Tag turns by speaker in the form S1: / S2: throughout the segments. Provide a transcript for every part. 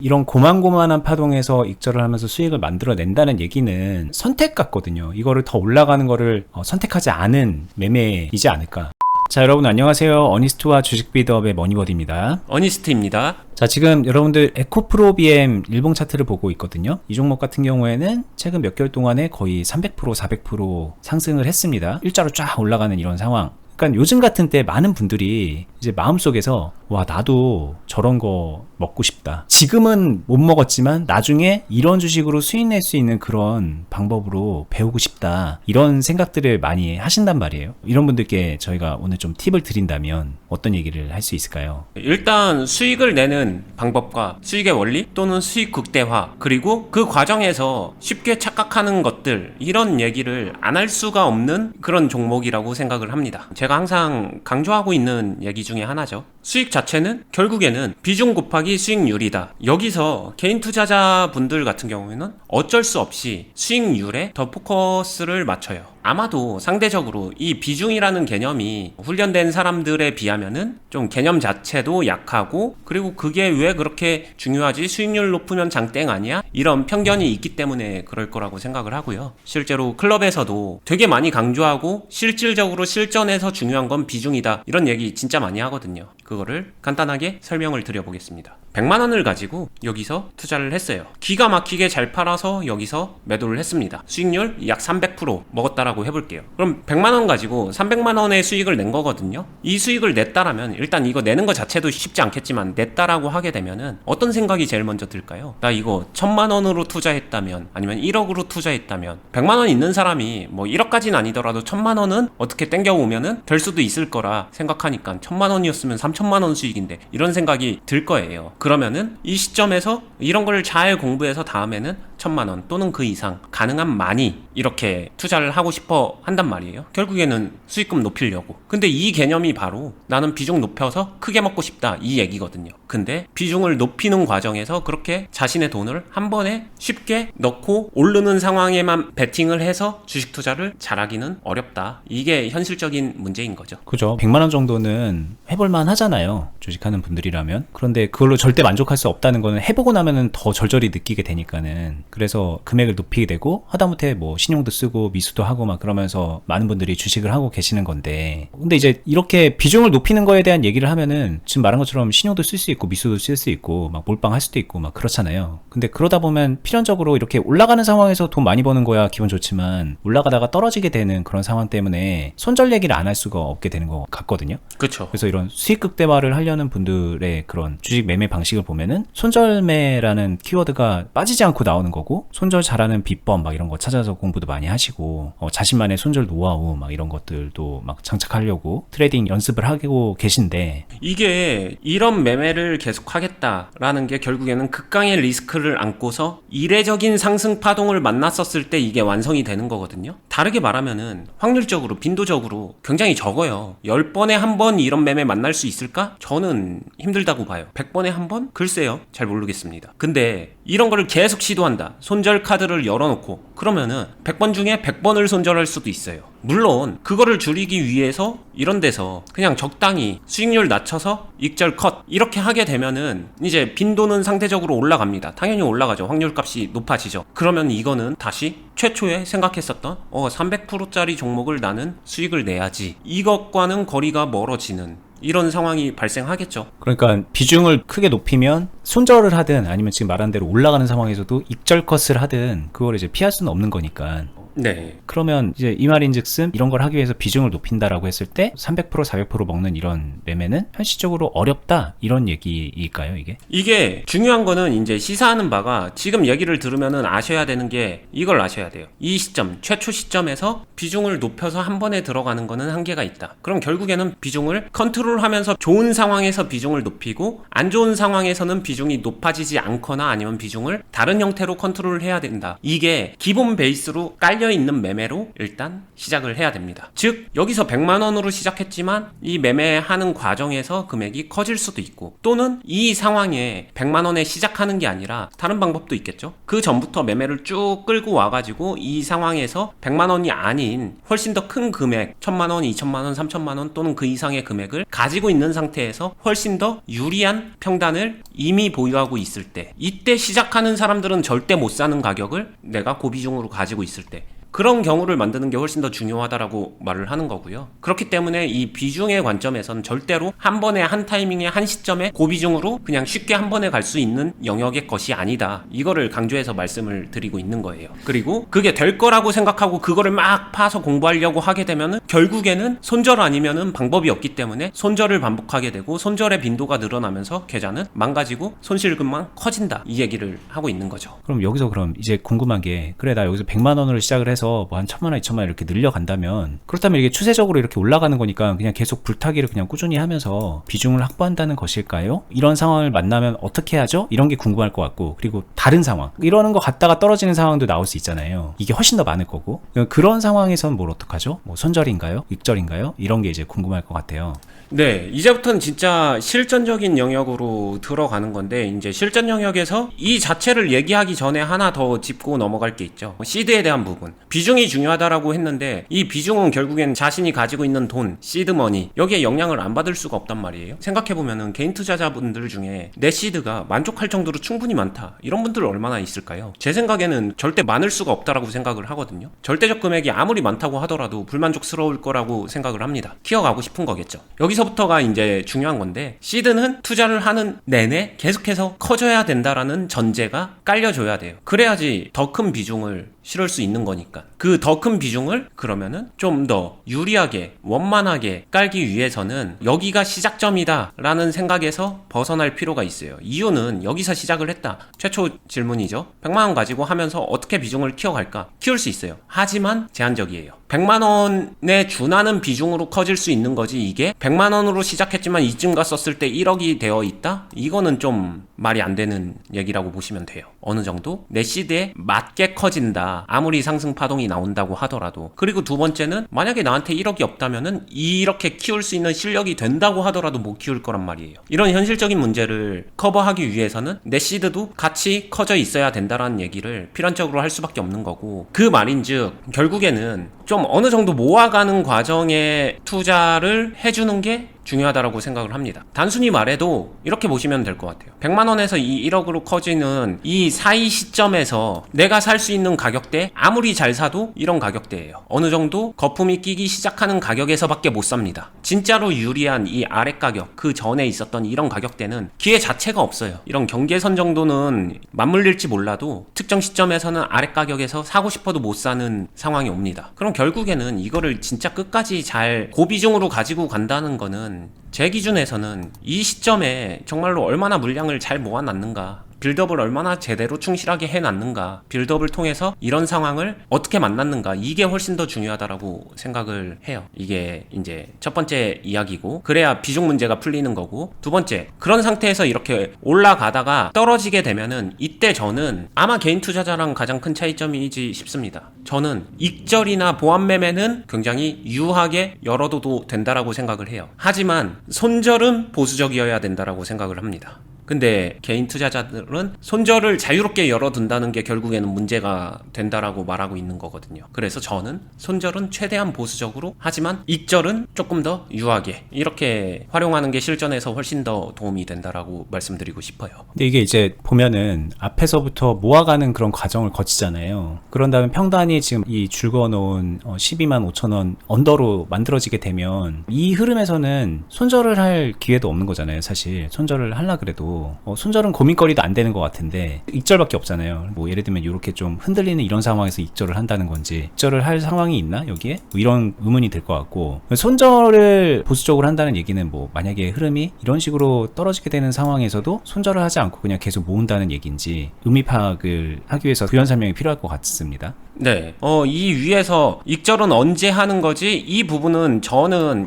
S1: 이런 고만고만한 파동에서 익절을 하면서 수익을 만들어낸다는 얘기는 선택 같거든요. 이거를 더 올라가는 거를 선택하지 않은 매매이지 않을까. 자, 여러분 안녕하세요. 어니스트와 주식 빌드업의 머니버디입니다.
S2: 어니스트입니다.
S1: 자, 지금 여러분들 에코프로 BM 일봉 차트를 보고 있거든요. 이 종목 같은 경우에는 최근 몇 개월 동안에 거의 300%, 400% 상승을 했습니다. 일자로 쫙 올라가는 이런 상황. 그러니까 요즘 같은 때 많은 분들이 이제 마음속에서 와, 나도 저런 거 먹고 싶다. 지금은 못 먹었지만 나중에 이런 주식으로 수익 낼 수 있는 그런 방법으로 배우고 싶다. 이런 생각들을 많이 하신단 말이에요. 이런 분들께 저희가 오늘 좀 팁을 드린다면 어떤 얘기를 할 수 있을까요?
S2: 일단 수익을 내는 방법과 수익의 원리 또는 수익 극대화, 그리고 그 과정에서 쉽게 착각하는 것들, 이런 얘기를 안 할 수가 없는 그런 종목이라고 생각을 합니다. 제가 항상 강조하고 있는 얘기 중에 하나죠. 수익 자체는 결국에는 비중 곱하기 수익률이다. 여기서 개인 투자자분들 같은 경우에는 어쩔 수 없이 수익률에 더 포커스를 맞춰요. 아마도 상대적으로 이 비중이라는 개념이 훈련된 사람들에 비하면은 좀 개념 자체도 약하고, 그리고 그게 왜 그렇게 중요하지? 수익률 높으면 장땡 아니야? 이런 편견이 있기 때문에 그럴 거라고 생각을 하고요. 실제로 클럽에서도 되게 많이 강조하고 실질적으로 실전에서 중요한 건 비중이다, 이런 얘기 진짜 많이 하거든요. 그거를 간단하게 설명을 드려보겠습니다. 100만 원을 가지고 여기서 투자를 했어요. 기가 막히게 잘 팔아서 여기서 매도를 했습니다. 수익률 약 300% 먹었다라고 해볼게요. 그럼 100만 원 가지고 300만 원의 수익을 낸 거거든요. 이 수익을 냈다라면, 일단 이거 내는 거 자체도 쉽지 않겠지만 냈다라고 하게 되면은 어떤 생각이 제일 먼저 들까요? 나 이거 1000만 원으로 투자했다면, 아니면 1억으로 투자했다면, 100만 원 있는 사람이 뭐 1억까지는 아니더라도 1000만 원은 어떻게 땡겨오면은 될 수도 있을 거라 생각하니까 1000만 원이었으면 3000만 원 수익인데, 이런 생각이 들 거예요. 그러면은 이 시점에서 이런 걸 잘 공부해서 다음에는 1000만 원 또는 그 이상 가능한 많이 이렇게 투자를 하고 싶어 한단 말이에요. 결국에는 수익금 높이려고. 근데 이 개념이 바로 나는 비중 높여서 크게 먹고 싶다, 이 얘기거든요. 근데 비중을 높이는 과정에서 그렇게 자신의 돈을 한 번에 쉽게 넣고 오르는 상황에만 베팅을 해서 주식 투자를 잘하기는 어렵다. 이게 현실적인 문제인 거죠.
S1: 그죠. 100만 원 정도는 해볼만 하잖아요. 주식하는 분들이라면. 그런데 그걸로 절대 만족할 수 없다는 거는 해보고 나면은 더 절절히 느끼게 되니까는. 그래서 금액을 높이게 되고, 하다못해 뭐 신용도 쓰고 미수도 하고 막 그러면서 많은 분들이 주식을 하고 계시는 건데, 근데 이제 이렇게 비중을 높이는 거에 대한 얘기를 하면은 지금 말한 것처럼 신용도 쓸 수 있고 미수도 쓸 수 있고 막 몰빵할 수도 있고 막 그렇잖아요. 근데 그러다 보면 필연적으로 이렇게 올라가는 상황에서 돈 많이 버는 거야 기분 좋지만, 올라가다가 떨어지게 되는 그런 상황 때문에 손절 얘기를 안 할 수가 없게 되는 것 같거든요.
S2: 그렇죠.
S1: 그래서 이런 수익 극대화를 하려는 분들의 그런 주식 매매 방식을 보면은 손절매라는 키워드가 빠지지 않고 나오는 거고, 손절 잘하는 비법 막 이런 거 찾아서 공부도 많이 하시고, 자신만의 손절 노하우 막 이런 것들도 막 장착하려고 트레이딩 연습을 하고 계신데,
S2: 이게 이런 매매를 계속 하겠다라는 게 결국에는 극강의 리스크를 안고서 이례적인 상승 파동을 만났었을 때 이게 완성이 되는 거거든요. 다르게 말하면은 확률적으로, 빈도적으로 굉장히 적어요. 10번에 한 번 이런 매매 만날 수 있을까? 저는 힘들다고 봐요. 100번에 한 번? 글쎄요. 잘 모르겠습니다. 근데 이런 거를 계속 시도한다. 손절 카드를 열어놓고, 그러면은 100번 중에 100번을 손절할 수도 있어요. 물론 그거를 줄이기 위해서 이런 데서 그냥 적당히 수익률 낮춰서 익절 컷 이렇게 하게 되면은 이제 빈도는 상대적으로 올라갑니다. 당연히 올라가죠. 확률값이 높아지죠. 그러면 이거는 다시 최초에 생각했었던 300%짜리 종목을 나는 수익을 내야지, 이것과는 거리가 멀어지는 이런 상황이 발생하겠죠.
S1: 그러니까 비중을 크게 높이면 손절을 하든 아니면 지금 말한 대로 올라가는 상황에서도 익절 컷을 하든 그걸 이제 피할 수는 없는 거니까.
S2: 네.
S1: 그러면 이제 이 말인즉슨 이런 걸 하기 위해서 비중을 높인다라고 했을 때 300%, 400% 먹는 이런 매매는 현실적으로 어렵다, 이런 얘기일까요, 이게?
S2: 이게 중요한 거는 이제 시사하는 바가, 지금 얘기를 들으면은 아셔야 되는 게 이걸 아셔야 돼요. 이 시점, 최초 시점에서 비중을 높여서 한 번에 들어가는 거는 한계가 있다. 그럼 결국에는 비중을 컨트롤하면서 좋은 상황에서 비중을 높이고, 안 좋은 상황에서는 비중이 높아지지 않거나 아니면 비중을 다른 형태로 컨트롤을 해야 된다. 이게 기본 베이스로 깔려 있는 매매로 일단 시작을 해야 됩니다. 즉 여기서 100만 원으로 시작했지만 이 매매하는 과정에서 금액이 커질 수도 있고, 또는 이 상황에 100만 원에 시작하는 게 아니라 다른 방법도 있겠죠. 그 전부터 매매를 쭉 끌고 와가지고 이 상황에서 100만 원이 아닌 훨씬 더 큰 금액, 1000만 원, 2000만 원, 3000만 원 또는 그 이상의 금액을 가지고 있는 상태에서 훨씬 더 유리한 평단을 이미 보유하고 있을 때, 이때 시작하는 사람들은 절대 못 사는 가격을 내가 고비중으로 가지고 있을 때, 그런 경우를 만드는 게 훨씬 더 중요하다라고 말을 하는 거고요. 그렇기 때문에 이 비중의 관점에서는 절대로 한 번에 한 타이밍에 한 시점에 고비중으로 그냥 쉽게 한 번에 갈 수 있는 영역의 것이 아니다. 이거를 강조해서 말씀을 드리고 있는 거예요. 그리고 그게 될 거라고 생각하고 그거를 막 파서 공부하려고 하게 되면은 결국에는 손절 아니면은 방법이 없기 때문에 손절을 반복하게 되고 손절의 빈도가 늘어나면서 계좌는 망가지고 손실금만 커진다. 이 얘기를 하고 있는 거죠.
S1: 그럼 여기서 그럼 이제 궁금한 게, 그래 나 여기서 100만 원으로 시작을 해서 뭐 한 1000만 원, 2000만 원 이렇게 늘려간다면, 그렇다면 이게 추세적으로 이렇게 올라가는 거니까 그냥 계속 불타기를 그냥 꾸준히 하면서 비중을 확보한다는 것일까요? 이런 상황을 만나면 어떻게 하죠? 이런 게 궁금할 것 같고, 그리고 다른 상황, 이러는 거 갔다가 떨어지는 상황도 나올 수 있잖아요. 이게 훨씬 더 많을 거고, 그런 상황에선 뭘 어떡하죠? 뭐 손절인가요? 익절인가요? 이런 게 이제 궁금할 것 같아요.
S2: 네, 이제부터는 진짜 실전적인 영역으로 들어가는 건데, 이제 실전 영역에서 이 자체를 얘기하기 전에 하나 더 짚고 넘어갈 게 있죠. 시드에 대한 부분. 비중이 중요하다라고 했는데, 이 비중은 결국엔 자신이 가지고 있는 돈, 시드머니, 여기에 영향을 안 받을 수가 없단 말이에요. 생각해보면은 개인 투자자분들 중에 내 시드가 만족할 정도로 충분히 많다, 이런 분들 얼마나 있을까요? 제 생각에는 절대 많을 수가 없다라고 생각을 하거든요. 절대적 금액이 아무리 많다고 하더라도 불만족스러울 거라고 생각을 합니다. 키워가고 싶은 거겠죠. 여기서부터가 이제 중요한 건데, 시드는 투자를 하는 내내 계속해서 커져야 된다라는 전제가 깔려줘야 돼요. 그래야지 더 큰 비중을 실을 수 있는 거니까. 그 더 큰 비중을 그러면은 좀 더 유리하게 원만하게 깔기 위해서는 여기가 시작점이다 라는 생각에서 벗어날 필요가 있어요. 이유는 여기서 시작을 했다. 최초 질문이죠. 100만원 가지고 하면서 어떻게 비중을 키워갈까? 키울 수 있어요. 하지만 제한적이에요. 100만원에 준하는 비중으로 커질 수 있는 거지, 이게 100만원으로 시작했지만 이쯤 갔었을 때 1억이 되어 있다? 이거는 좀 말이 안 되는 얘기라고 보시면 돼요. 어느 정도 내 시드에 맞게 커진다, 아무리 상승 파동이 나온다고 하더라도. 그리고 두 번째는 만약에 나한테 1억이 없다면은 이렇게 키울 수 있는 실력이 된다고 하더라도 못 키울 거란 말이에요. 이런 현실적인 문제를 커버하기 위해서는 내 시드도 같이 커져 있어야 된다라는 얘기를 필연적으로 할 수밖에 없는 거고, 그 말인즉 결국에는 좀 어느 정도 모아가는 과정에 투자를 해주는 게 중요하다라고 생각을 합니다. 단순히 말해도 이렇게 보시면 될 것 같아요. 100만원에서 이 1억으로 커지는 이 사이 시점에서 내가 살 수 있는 가격대, 아무리 잘 사도 이런 가격대예요. 어느 정도 거품이 끼기 시작하는 가격에서밖에 못 삽니다. 진짜로 유리한 이 아래 가격, 그 전에 있었던 이런 가격대는 기회 자체가 없어요. 이런 경계선 정도는 맞물릴지 몰라도 특정 시점에서는 아래 가격에서 사고 싶어도 못 사는 상황이 옵니다. 그럼 결국에는 이거를 진짜 끝까지 잘 고비중으로 가지고 간다는 거는 제 기준에서는 이 시점에 정말로 얼마나 물량을 잘 모아놨는가, 빌드업을 얼마나 제대로 충실하게 해놨는가, 빌드업을 통해서 이런 상황을 어떻게 만났는가, 이게 훨씬 더 중요하다라고 생각을 해요. 이게 이제 첫 번째 이야기고, 그래야 비중 문제가 풀리는 거고, 두 번째, 그런 상태에서 이렇게 올라가다가 떨어지게 되면은 이때 저는 아마 개인 투자자랑 가장 큰 차이점이지 싶습니다. 저는 익절이나 보완 매매는 굉장히 유하게 열어둬도 된다라고 생각을 해요. 하지만 손절은 보수적이어야 된다라고 생각을 합니다. 근데 개인 투자자들은 손절을 자유롭게 열어둔다는 게 결국에는 문제가 된다라고 말하고 있는 거거든요. 그래서 저는 손절은 최대한 보수적으로, 하지만 익절은 조금 더 유하게, 이렇게 활용하는 게 실전에서 훨씬 더 도움이 된다라고 말씀드리고 싶어요.
S1: 근데 이게 이제 보면은 앞에서부터 모아가는 그런 과정을 거치잖아요. 그런 다음에 평단이 지금 이 줄 그어놓은 12만 5천 원 언더로 만들어지게 되면 이 흐름에서는 손절을 할 기회도 없는 거잖아요. 사실 손절을 하려 그래도 손절은 고민거리도 안 되는 것 같은데, 익절밖에 없잖아요. 뭐 예를 들면 이렇게 좀 흔들리는 이런 상황에서 익절을 한다는 건지, 익절을 할 상황이 있나 여기에? 뭐 이런 의문이 들 것 같고, 손절을 보수적으로 한다는 얘기는 뭐 만약에 흐름이 이런 식으로 떨어지게 되는 상황에서도 손절을 하지 않고 그냥 계속 모은다는 얘기인지 의미 파악을 하기 위해서 부연 설명이 필요할 것 같습니다.
S2: 네. 이 위에서 익절은 언제 하는 거지? 이 부분은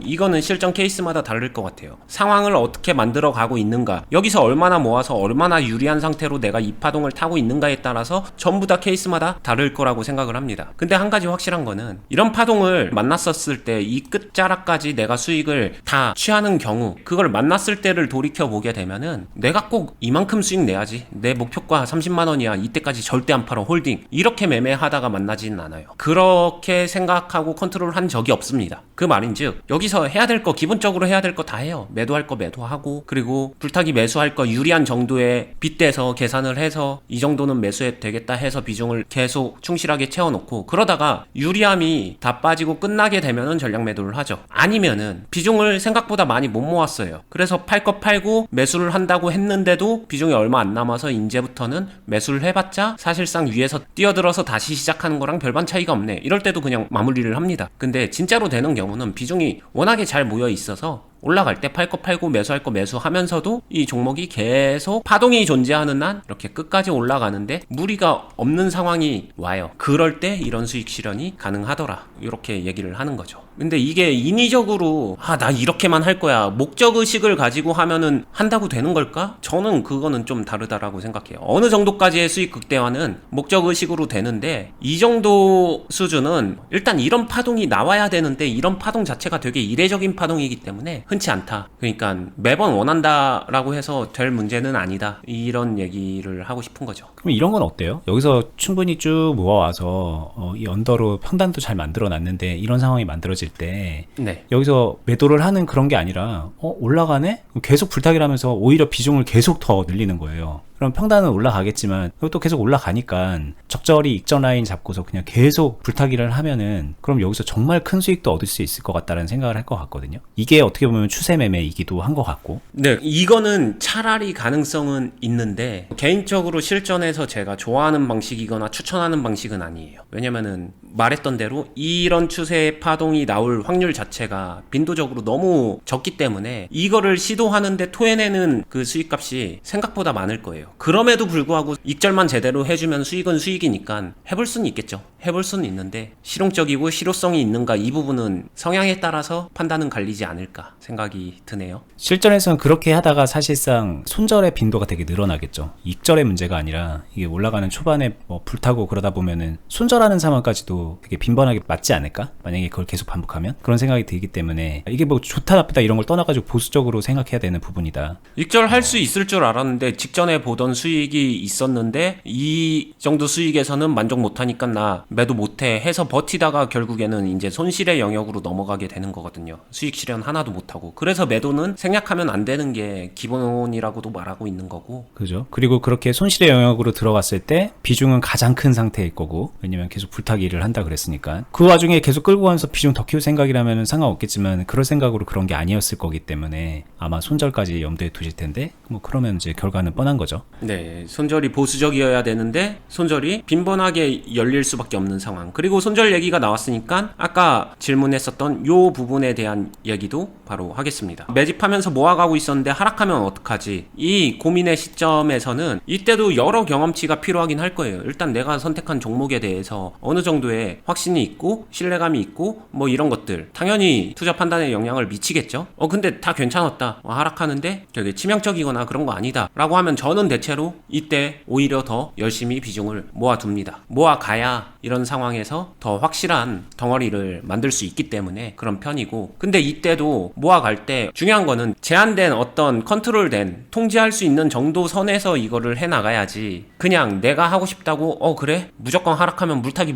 S2: 이거는 실전 케이스마다 다를 것 같아요. 상황을 어떻게 만들어 가고 있는가, 여기서 얼마나 모아서 얼마나 유리한 상태로 내가 이 파동을 타고 있는가에 따라서 전부 다 케이스마다 다를 거라고 생각을 합니다. 근데 한 가지 확실한 거는, 이런 파동을 만났었을 때 이 끝자락까지 내가 수익을 다 취하는 경우, 그걸 만났을 때를 돌이켜 보게 되면은 내가 꼭 이만큼 수익 내야지, 내 목표가 30만 원이야, 이때까지 절대 안 팔아, 홀딩, 이렇게 매매하다가 만나지는 않아요. 그렇게 생각하고 컨트롤한 적이 없습니다. 그 말인즉 여기서 해야 될 거, 기본적으로 해야 될 거 다 해요. 매도할 거 매도하고, 그리고 불타기 매수할 거 유리한 정도에 빗대서 계산을 해서 이 정도는 매수해도 되겠다 해서 비중을 계속 충실하게 채워놓고, 그러다가 유리함이 다 빠지고 끝나게 되면은 전략 매도를 하죠. 아니면은 비중을 생각보다 많이 못 모았어요. 그래서 팔 것 팔고 매수를 한다고 했는데도 비중이 얼마 안 남아서 이제부터는 매수를 해봤자 사실상 위에서 뛰어들어서 다시 시작하는 거랑 별반 차이가 없네, 이럴 때도 그냥 마무리를 합니다. 근데 진짜로 되는 경우는 비중이 워낙에 잘 모여 있어서 올라갈 때 팔 거 팔고 매수할 거 매수하면서도 이 종목이 계속 파동이 존재하는 한 이렇게 끝까지 올라가는데 무리가 없는 상황이 와요. 그럴 때 이런 수익 실현이 가능하더라, 이렇게 얘기를 하는 거죠. 근데 이게 인위적으로 나 이렇게만 할 거야, 목적의식을 가지고 하면은 한다고 되는 걸까? 저는 그거는 좀 다르다라고 생각해요. 어느 정도까지의 수익 극대화는 목적의식으로 되는데, 이 정도 수준은 일단 이런 파동이 나와야 되는데 이런 파동 자체가 되게 이례적인 파동이기 때문에 흔치 않다. 그러니까 매번 원한다라고 해서 될 문제는 아니다, 이런 얘기를 하고 싶은 거죠.
S1: 그럼 이런 건 어때요? 여기서 충분히 쭉 모아와서 이 언더로 평단도 잘 만들어 놨는데 이런 상황이 만들어질 때
S2: 네.
S1: 여기서 매도를 하는 그런 게 아니라 올라가네? 계속 불타기를 하면서 오히려 비중을 계속 더 늘리는 거예요. 그럼 평단은 올라가겠지만 또 계속 올라가니까 적절히 익전 라인 잡고서 그냥 계속 불타기를 하면은 그럼 여기서 정말 큰 수익도 얻을 수 있을 것 같다는 생각을 할 것 같거든요. 이게 어떻게 보면 추세 매매이기도 한 것 같고.
S2: 네, 이거는 차라리 가능성은 있는데 개인적으로 실전에서 제가 좋아하는 방식이거나 추천하는 방식은 아니에요. 왜냐면은 말했던 대로 이런 추세의 파동이 나올 확률 자체가 빈도적으로 너무 적기 때문에 이거를 시도하는데 토해내는 그 수익값이 생각보다 많을 거예요. 그럼에도 불구하고 익절만 제대로 해주면 수익은 수익이니까 해볼 수는 있겠죠. 해볼 수는 있는데 실용적이고 실효성이 있는가, 이 부분은 성향에 따라서 판단은 갈리지 않을까 생각이 드네요.
S1: 실전에서는 그렇게 하다가 사실상 손절의 빈도가 되게 늘어나겠죠. 익절의 문제가 아니라 이게 올라가는 초반에 불타고 그러다 보면은 손절하는 상황까지도 되게 빈번하게 맞지 않을까? 만약에 그걸 계속 반복하면? 그런 생각이 들기 때문에 이게 뭐 좋다 나쁘다 이런 걸 떠나가지고 보수적으로 생각해야 되는 부분이다.
S2: 익절할 수 있을 줄 알았는데 직전에 보던 수익이 있었는데 이 정도 수익에서는 만족 못하니까 나 매도 못해 해서 버티다가 결국에는 이제 손실의 영역으로 넘어가게 되는 거거든요. 수익 실현 하나도 못하고. 그래서 매도는 생략하면 안 되는 게 기본이라고도 말하고 있는 거고.
S1: 그죠? 그리고 그렇게 손실의 영역으로 들어갔을 때 비중은 가장 큰 상태일 거고, 왜냐면 계속 불타기를 한다 그랬으니까. 그 와중에 계속 끌고 가면서 비중 더 키울 생각이라면 상관없겠지만 그럴 생각으로 그런 게 아니었을 거기 때문에 아마 손절까지 염두에 두실 텐데, 뭐 그러면 이제 결과는 뻔한 거죠.
S2: 네, 손절이 보수적이어야 되는데 손절이 빈번하게 열릴 수밖에 없는 상황. 그리고 손절 얘기가 나왔으니까 아까 질문했었던 요 부분에 대한 얘기도 바로 하겠습니다. 매집하면서 모아가고 있었는데 하락하면 어떡하지? 이 고민의 시점에서는 이때도 여러 경험치가 필요하긴 할 거예요. 일단 내가 선택한 종목에 대해서 어느 정도의 확신이 있고 신뢰감이 있고 뭐 이런 것들 당연히 투자 판단에 영향을 미치겠죠. 근데 다 괜찮았다, 하락하는데 되게 치명적이거나 그런 거 아니다 라고 하면 저는 대체로 이때 오히려 더 열심히 비중을 모아둡니다. 모아가야 이런 상황에서 더 확실한 덩어리를 만들 수 있기 때문에 그런 편이고, 근데 이때도 모아갈 때 중요한 거는 제한된 어떤 컨트롤된 통제할 수 있는 정도 선에서 이거를 해나가야지, 그냥 내가 하고 싶다고 그래? 무조건 하락하면 물타기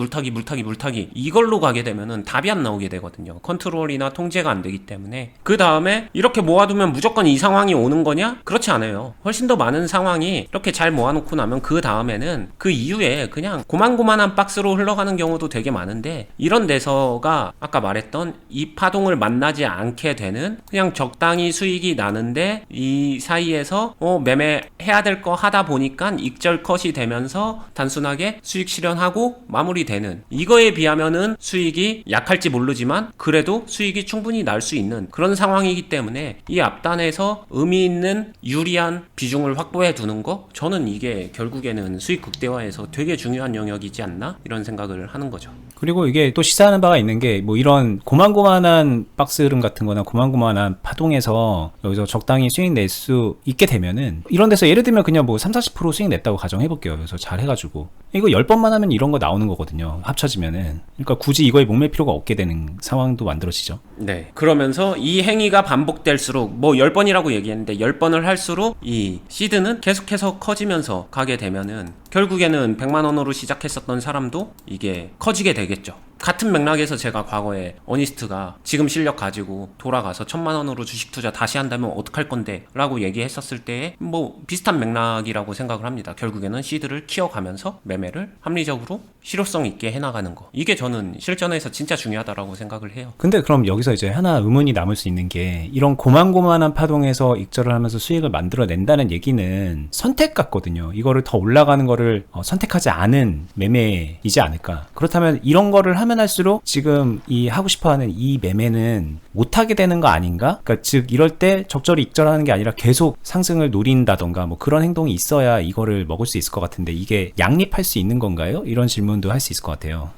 S2: 이걸로 가게 되면은 답이 안 나오게 되거든요. 컨트롤이나 통제가 안 되기 때문에. 그 다음에 이렇게 모아두면 무조건 이 상황이 오는 거냐? 그렇지 않아요. 훨씬 더 많은 상황이 이렇게 잘 모아놓고 나면 그 다음에는 그 이후에 그냥 고만고만한 박스로 흘러가는 경우도 되게 많은데, 이런 데서가 아까 말했던 이 파동을 만나지 않게 되는, 그냥 적당히 수익이 나는데 이 사이에서 매매해야 될 거 하다 보니까 익절 컷이 되면서 단순하게 수익 실현하고 마무리되는, 이거에 비하면은 수익이 약할지 모르지만 그래도 수익이 충분히 날 수 있는 그런 상황이기 때문에 이 앞단에서 의미 있는 유리한 비중을 확보해 두는 거, 저는 이게 결국에는 수익 극대화에서 되게 중요한 영역이지 않나, 이런 생각을 하는 거죠.
S1: 그리고 이게 또 시사하는 바가 있는 게, 뭐 이런 고만고만한 박스 흐름 같은 거나 고만고만한 파동에서 여기서 적당히 수익 낼 수 있게 되면은, 이런 데서 예를 들면 그냥 뭐 30-40% 수익 냈다고 가정해볼게요. 그래서 잘 해가지고 이거 10번만 하면 이런 거 나오는 거거든요, 합쳐지면은. 그러니까 굳이 이거에 목맬 필요가 없게 되는 상황도 만들어지죠.
S2: 네, 그러면서 이 행위가 반복될수록, 뭐 10번이라고 얘기했는데 10번을 할수록 이 시드는 계속해서 커지면서 가게 되면은 결국에는 100만 원으로 시작했었던 사람도 이게 커지게 되겠죠. 같은 맥락에서 제가 과거에 어니스트가 지금 실력 가지고 돌아가서 1,000만 원으로 주식 투자 다시 한다면 어떡할 건데 라고 얘기했었을 때에 뭐 비슷한 맥락이라고 생각을 합니다. 결국에는 시드를 키워가면서 매매를 합리적으로 실효성 있게 해나가는 거, 이게 저는 실전에서 진짜 중요하다라고 생각을 해요.
S1: 근데 그럼 여기서 이제 하나 의문이 남을 수 있는 게, 이런 고만고만한 파동에서 익절을 하면서 수익을 만들어낸다는 얘기는 선택 같거든요. 이거를 더 올라가는 거를 선택하지 않은 매매이지 않을까. 그렇다면 이런 거를 하면 할수록 지금 이 하고 싶어하는 이 매매는 못하게 되는 거 아닌가? 그러니까 즉 이럴 때 적절히 익절하는 게 아니라 계속 상승을 노린다던가 뭐 그런 행동이 있어야 이거를 먹을 수 있을 것 같은데, 이게 양립할 수 있는 건가요? 이런 질문도 할 수 있을 것 같아요.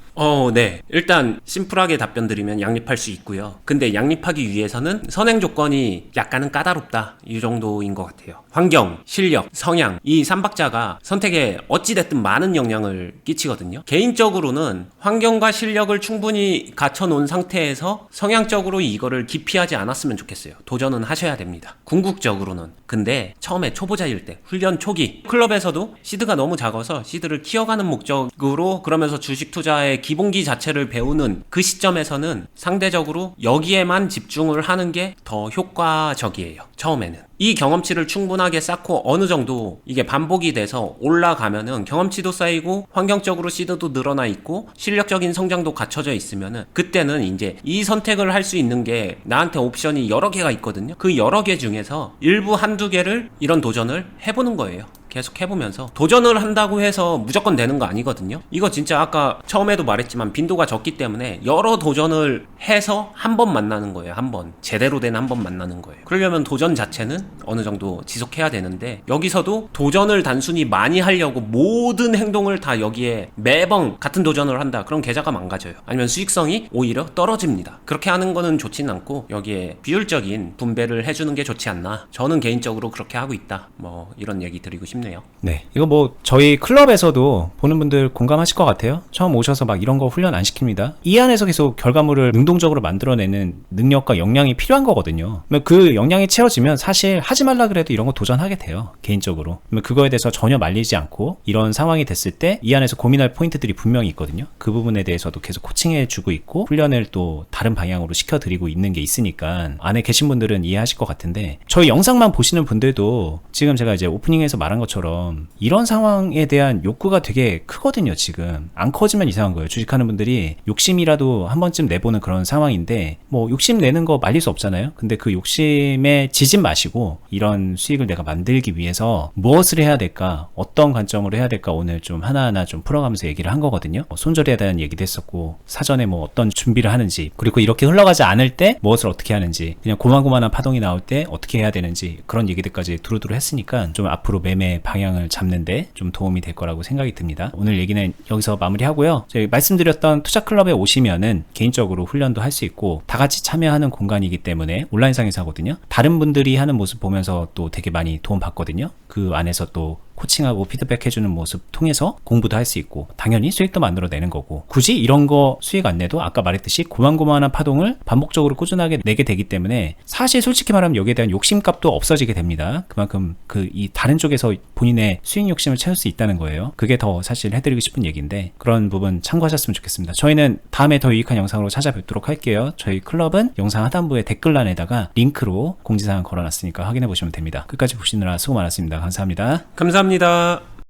S2: 네. 일단 심플하게 답변 드리면 양립할 수 있고요. 근데 양립하기 위해서는 선행 조건이 약간은 까다롭다, 이 정도인 것 같아요. 환경, 실력, 성향, 이 3박자가 선택에 어찌됐든 많은 영향을 끼치거든요. 개인적으로는 환경과 실력을 충분히 갖춰놓은 상태에서 성향적으로 이거를 기피하지 않았으면 좋겠어요. 도전은 하셔야 됩니다. 궁극적으로는. 근데 처음에 초보자일 때, 훈련 초기, 클럽에서도 시드가 너무 작아서 시드를 키워가는 목적으로, 그러면서 주식 투자의 기본기 자체를 배우는 그 시점에서는 상대적으로 여기에만 집중을 하는 게 더 효과적이에요. 처음에는. 이 경험치를 충분하게 쌓고 어느 정도 이게 반복이 돼서 올라가면은 경험치도 쌓이고 환경적으로 시드도 늘어나 있고 실력적인 성장도 갖춰져 있으면은, 그때는 이제 이 선택을 할 수 있는 게 나한테 옵션이 여러 개가 있거든요. 그 여러 개 중에서 일부 한두 개를 이런 도전을 해보는 거예요. 계속 해보면서. 도전을 한다고 해서 무조건 되는 거 아니거든요. 이거 진짜 아까 처음에도 말했지만 빈도가 적기 때문에 여러 도전을 해서 한 번 만나는 거예요. 한 번. 제대로 된 한 번 만나는 거예요. 그러려면 도전 자체는 어느 정도 지속해야 되는데, 여기서도 도전을 단순히 많이 하려고 모든 행동을 다 여기에 매번 같은 도전을 한다. 그럼 계좌가 망가져요. 아니면 수익성이 오히려 떨어집니다. 그렇게 하는 거는 좋진 않고 여기에 비율적인 분배를 해주는 게 좋지 않나. 저는 개인적으로 그렇게 하고 있다. 뭐 이런 얘기 드리고 싶네요.
S1: 네, 이거 뭐 저희 클럽에서도 보는 분들 공감하실 것 같아요. 처음 오셔서 막 이런 거 훈련 안 시킵니다. 이 안에서 계속 결과물을 능동적으로 만들어내는 능력과 역량이 필요한 거거든요. 그 역량이 채워지면 사실 하지 말라 그래도 이런 거 도전하게 돼요, 개인적으로. 그거에 대해서 전혀 말리지 않고, 이런 상황이 됐을 때 이 안에서 고민할 포인트들이 분명히 있거든요. 그 부분에 대해서도 계속 코칭해주고 있고 훈련을 또 다른 방향으로 시켜드리고 있는 게 있으니까 안에 계신 분들은 이해하실 것 같은데, 저희 영상만 보시는 분들도 지금 제가 이제 오프닝에서 말한 것처럼 이런 상황에 대한 욕구가 되게 크거든요. 지금 안 커지면 이상한 거예요. 주식하는 분들이 욕심이라도 한 번쯤 내보는 그런 상황인데, 뭐 욕심 내는 거 말릴 수 없잖아요. 근데 그 욕심에 지진 마시고 이런 수익을 내가 만들기 위해서 무엇을 해야 될까, 어떤 관점으로 해야 될까, 오늘 좀 하나하나 좀 풀어가면서 얘기를 한 거거든요. 손절에 대한 얘기도 했었고, 사전에 뭐 어떤 준비를 하는지, 그리고 이렇게 흘러가지 않을 때 무엇을 어떻게 하는지, 그냥 고만고만한 파동이 나올 때 어떻게 해야 되는지, 그런 얘기들까지 두루두루 했으니까 좀 앞으로 매매 방향을 잡는데 좀 도움이 될 거라고 생각이 듭니다. 오늘 얘기는 여기서 마무리하고요. 저희 말씀드렸던 투자클럽에 오시면은 개인적으로 훈련도 할 수 있고 다 같이 참여하는 공간이기 때문에 온라인상에서 하거든요. 다른 분들이 하는 모습 보면서 또 되게 많이 도움 받거든요. 그 안에서 또 코칭하고 피드백 해주는 모습 통해서 공부도 할 수 있고, 당연히 수익도 만들어내는 거고, 굳이 이런 거 수익 안 내도 아까 말했듯이 고만고만한 파동을 반복적으로 꾸준하게 내게 되기 때문에, 사실 솔직히 말하면 여기에 대한 욕심값도 없어지게 됩니다. 그만큼 이 다른 쪽에서 본인의 수익 욕심을 채울 수 있다는 거예요. 그게 더 사실 해드리고 싶은 얘기인데, 그런 부분 참고하셨으면 좋겠습니다. 저희는 다음에 더 유익한 영상으로 찾아뵙도록 할게요. 저희 클럽은 영상 하단부에 댓글란에다가 링크로 공지사항 걸어놨으니까 확인해 보시면 됩니다. 끝까지 보시느라 수고 많았습니다. 감사합니다.
S2: 감사합니다.